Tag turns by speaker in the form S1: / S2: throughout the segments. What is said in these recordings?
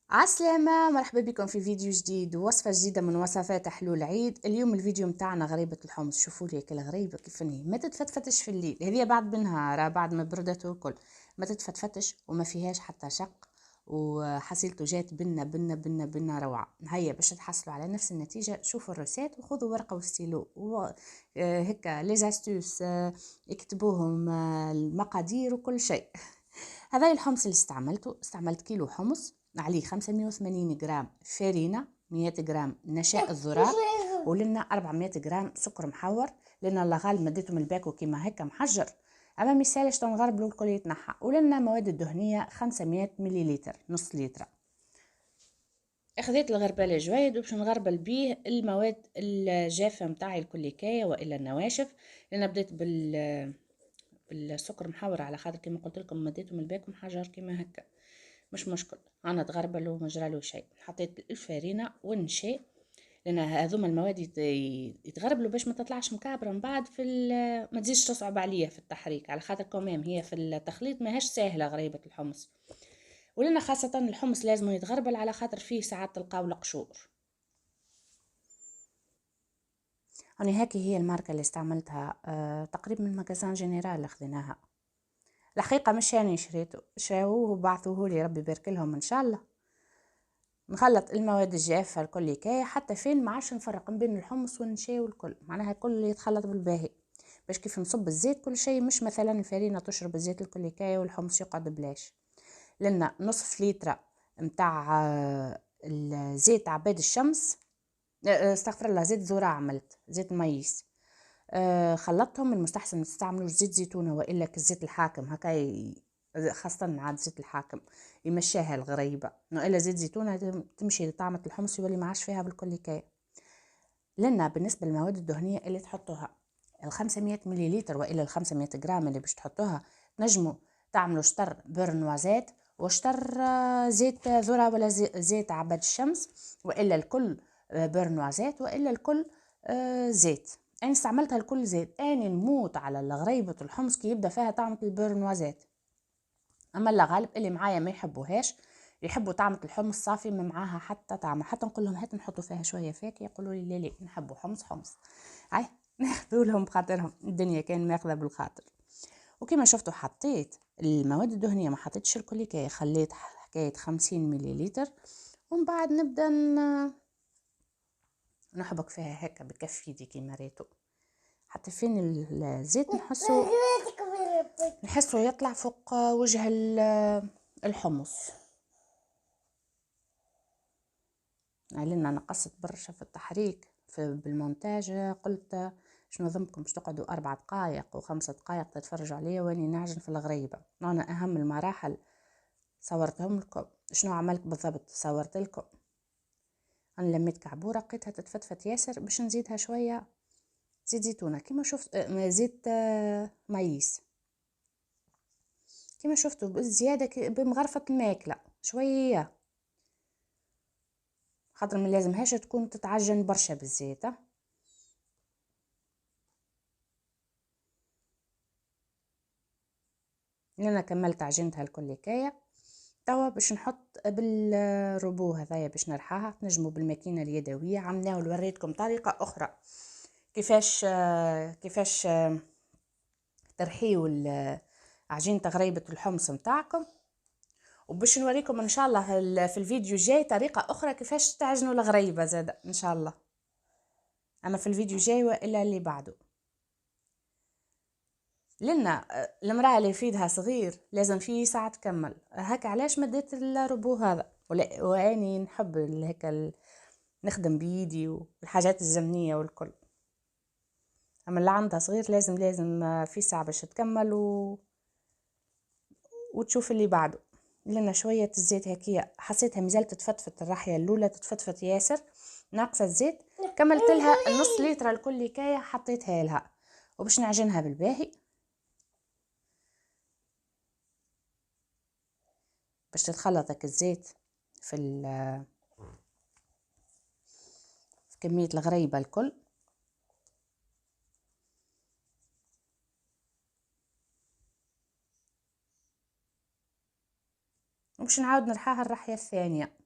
S1: عسلامة، مرحبا بكم في فيديو جديد ووصفة جديدة من وصفات حلول العيد. اليوم الفيديو متاعنا غريبة الحمص. شوفوا لي كل غريبة كيف هي ما تتفتفتش في الليل، هذه بعد بالنهار بعد ما بردت والكل ما تتفتفتش وما فيهاش حتى شق، وحصيلته جات بنا بنا بنا بنا روعة. هيا باش تحصلوا على نفس النتيجة شوفوا الرسات وخذوا ورقة وستيلو هكا ليزاستوس، اكتبوهم المقادير وكل شيء. هذا الحمص اللي استعملت كيلو حمص، عليه 580 جرام فرينة، 100 جرام نشاء الذرة، ولنا 400 جرام سكر محور. لنا الله غالب مديتهم الباكو كيما هكا محجر، اما ميسالش تنغربلو الكل يتنحى. ولنا مواد الدهنية 500 مليلتر، نص لتر. اخذت الغربال الجويد وباش نغربل بيه المواد الجافة متاعي الكليكاية والا النواشف. لان بديت بالسكر محور على خاطر كما قلت لكم مديتهم الباكو محجر كيما هكا، مش مشكل. انا تغربل وما جرالو شيء. حطيت الفارينه والنشا لان هذوما المواد يتغربلوا باش ما تطلعش مكعبره من بعد ما تزيدش تصعب عليا في التحريك، على خاطر كمام هي في التخليط ماهيش سهله غريبه الحمص. ولنا خاصه الحمص لازم يتغربل على خاطر فيه ساعات تلقاو القشور. هوني هاكي هي الماركه اللي استعملتها، تقريبا من ماغازان جينيرال اللي خذيناها. الحقيقه مش يعني شريته، شراوه وبعثوه لي، ربي يبارك لهم ان شاء الله. نخلط المواد الجافة الكل كاية حتى فين ما عادش نفرق بين الحمص والنشا والكل، معناها الكل يتخلط بالباهي باش كيف نصب الزيت كل شيء، مش مثلا الفرينة تشرب الزيت الكل كاية والحمص يقعد بلاش. لنا نصف لتر متاع الزيت عباد الشمس، استغفر الله، زيت ذرة، عملت زيت ميس. خلطتهم. المستحسن تستعملوا زيت زيتونة وإلا الزيت الحاكم هكا، خاصة عاد زيت الحاكم يمشيها الغريبة، إلا زيت زيتونة تمشي لطعمة الحمص يولي معاش فيها بالكل كاية. لنا بالنسبة للمواد الدهنية اللي تحطوها، 500 مليلتر وإلا 500 جرام اللي باش تحطوها، نجموا تعملوا شطر برنوازات وشطر زيت ذرة ولا زيت عباد الشمس، وإلا الكل برنوازات وإلا الكل زيت. أنا استعملتها الكل زيت. أنا نموت على الغريبة الحمص كي يبدأ فيها طعمة البرنوازات، أما اللي غالب اللي معايا ما يحبوهاش، يحبوا طعمة الحمص صافي ما معاها حتى طعمة. حتى نقول لهم هات نحطوا فيها شوية فاكهة، يقولوا لي لا لا نحبوا حمص حمص. هاي ناخذوا لهم بخاطرهم، الدنيا كان ماخذة بالخاطر. وكما شفتوا حطيت المواد الدهنية، ما حطيتش الكليكاية، خليت حكاية 50 مليلتر. ومن بعد نبدأ نحبك فيها هكا بكف يدي كيما ريتو، حتى فين الزيت نحسه يطلع فوق وجه الحمص. لنا نقصت برشا في التحريك بالمونتاج، قلت شنو ذنبكم باش تقعدوا 4 دقائق و5 دقائق تتفرجوا عليا واني نعجن في الغريبة. انا اهم المراحل صورتهم لكم، شنو عملت بالضبط صورت لكم. انا لميت كعبورة لقيتها تتفتفت ياسر، باش نزيدها شوية زيت زيتونة كما شفت، زيت مايس كما شفتوا بزيادة بمغرفة الماكلة شوية، خاطر من لازمهاش تكون تتعجن برشا بالزيت. انا كملت عجنتها الكليكايه. توا باش نحط بالروبو هذايا باش نرحاها، تنجموا بالماكينه اليدويه. عملناه ووريتكم طريقه اخرى كيفاش ترحيوا عجينه غريبه الحمص متاعكم. وباش نوريكم ان شاء الله في الفيديو الجاي طريقه اخرى كيفاش تعجنوا الغريبه زاده ان شاء الله، اما في الفيديو الجاي والا اللي بعده. لنا المرأة اللي في ايدها صغير لازم فيه ساعة تكمل هكا، علاش مديت الروبو هذا. واني نحب هكا نخدم بيدي والحاجات الزمنية والكل، اما اللي عندها صغير لازم في ساعة باش تكمل وتشوف اللي بعده. لنا شوية الزيت هكية، حسيتها مازالت تتفتفت، الرحية الاولى تتفتفت ياسر، ناقصة الزيت. كملت لها النص لتر الكل كاية حطيتها لها، وباش نعجنها بالباهي باش تتخلطك الزيت في في كمية الغريبة الكل. وباش نعاود نرحاها الرحية الثانية.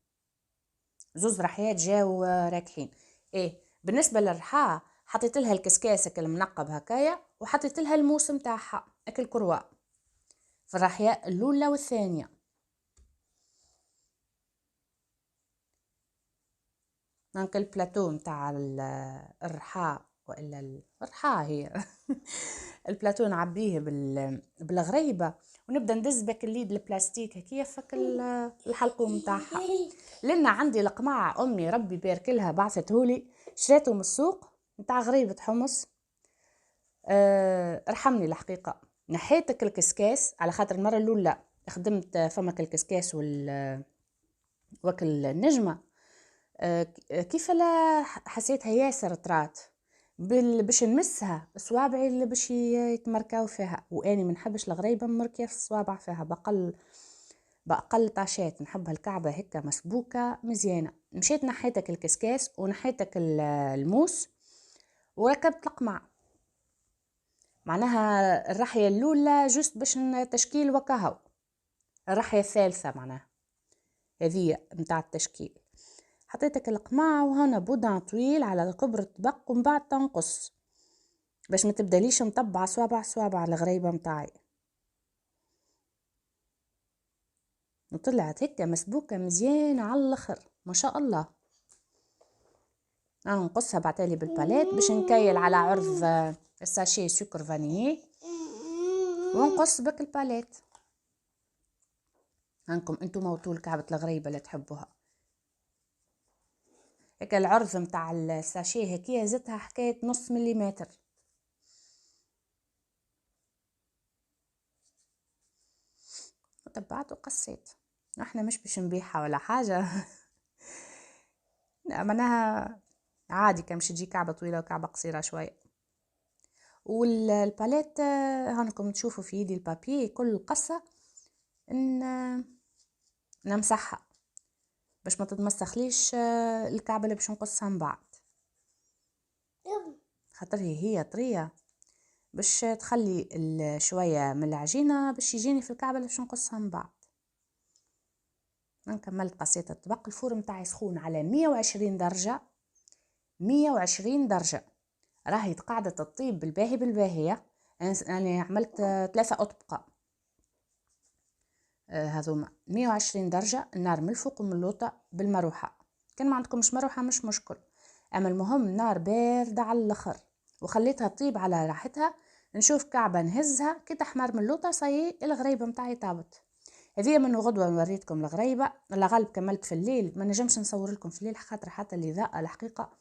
S1: زوز رحيات جاو راكحين. ايه بالنسبه للرحاه حطيت لها الكسكاسك المنقب هكايا، وحطيت لها الموس متاعها اكل كروا في الرحياء الاولى والثانيه. دونك البلاتو متاع الرحاء والا الرحاء هي البلاتو نعبيه بالغريبه، ونبدا ندز بك اليد البلاستيك هكيا فك الحلقوم متاعها. لان عندي القماع امي ربي بارك لها بعثتهولي، شريته من السوق متاع غريبه حمص. ارحمني الحقيقه، نحيتك الكسكاس على خاطر المره الاولى خدمت فمك الكسكاس وكل النجمه. كيف لا حسيتها ياسر طرات باش نمسها صوابعي اللي باش يتمركاو فيها، واني ما نحبش الغريبه مركيه في الصوابع فيها بأقل طاشات، نحبها الكعبه هكا مسبوكه مزيانه. مشيت نحيتك الكسكاس ونحيتك الموس وركبت القمع. معناها الرحيه الاولى جست باش تشكيل وكهو، الرحيه الثالثه معناها هذه متاع التشكيل. حطيتك القماع وهنا بودان طويل على كبر الطبق، ومن بعد تنقص باش ما تبداليش مطبعه صوابع الغريبه متاعي. وطلعت هكا مسبوكه مزيانه على الاخر ما شاء الله. نقصها بعتالي بالباليت باش نكيل على عرض الساشي سكر فانيي، ونقص بك الباليت. هانكم انتم موطول كعبه الغريبه اللي تحبوها هكا. العرض متاع الساشي هكيا زدتها حكايه نص مليمتر. وتبعت وقصيت. احنا مش باش نبيعها ولا حاجه معناها عادي كان مش تجي كعبه طويله وكعبه قصيره شويه. والباليت هانكم تشوفوا في يدي البابي كل قصه نمسحها باش ما تتمسخليش الكعبه اللي باش نقصها من بعد، خاطر هي طريه باش تخلي شويه من العجينه باش يجيني في الكعبه اللي باش نقصها من بعد. كملت قصيت الطبق. الفور متاعي سخون على 120 درجه، 120 درجه راهي قاعده تطيب بالباهيه. انا عملت 3 اطبقه هذوما 120 درجه، النار من الفوق ومن اللوطه بالمروحه. كان ما عندكمش مروحه مش مشكل، اما المهم النار بارده على الاخر. وخليتها تطيب على راحتها. نشوف كعبه نهزها كي تحمر من اللوطه صاي الغريبه متاعي طابت. هذه من غدوه نوريتكم الغريبه. الغالب كملت في الليل، ما نجمش نصور لكم في الليل خاطر حتى الاضاءه الحقيقه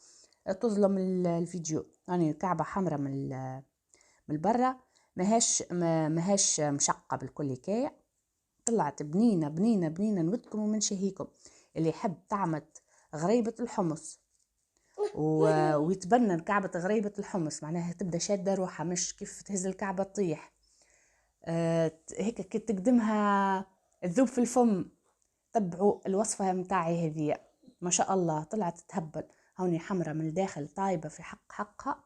S1: تظلم الفيديو. يعني كعبه حمراء من برا، ماهاش مشقه بالكل كاية. طلعت بنينه بنينه بنينه نودكم ومن شهيكم. اللي يحب طعمت غريبه الحمص ويتبنى كعبه غريبه الحمص، معناها تبدا شاده روحها مش كيف تهز الكعبه تطيح. هيك كي تقدمها تذوب في الفم. تبعوا الوصفه متاعي هذه ما شاء الله طلعت تهبل. هوني حمرة من الداخل طايبه في حقها.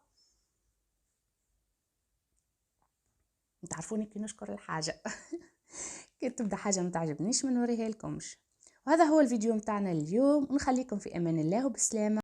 S1: تعرفوني كي نشكر الحاجه كي تبدا حاجه ما تعجبنيش ما نوريها لكمش. وهذا هو الفيديو متاعنا اليوم، ونخليكم في امان الله وبسلامه.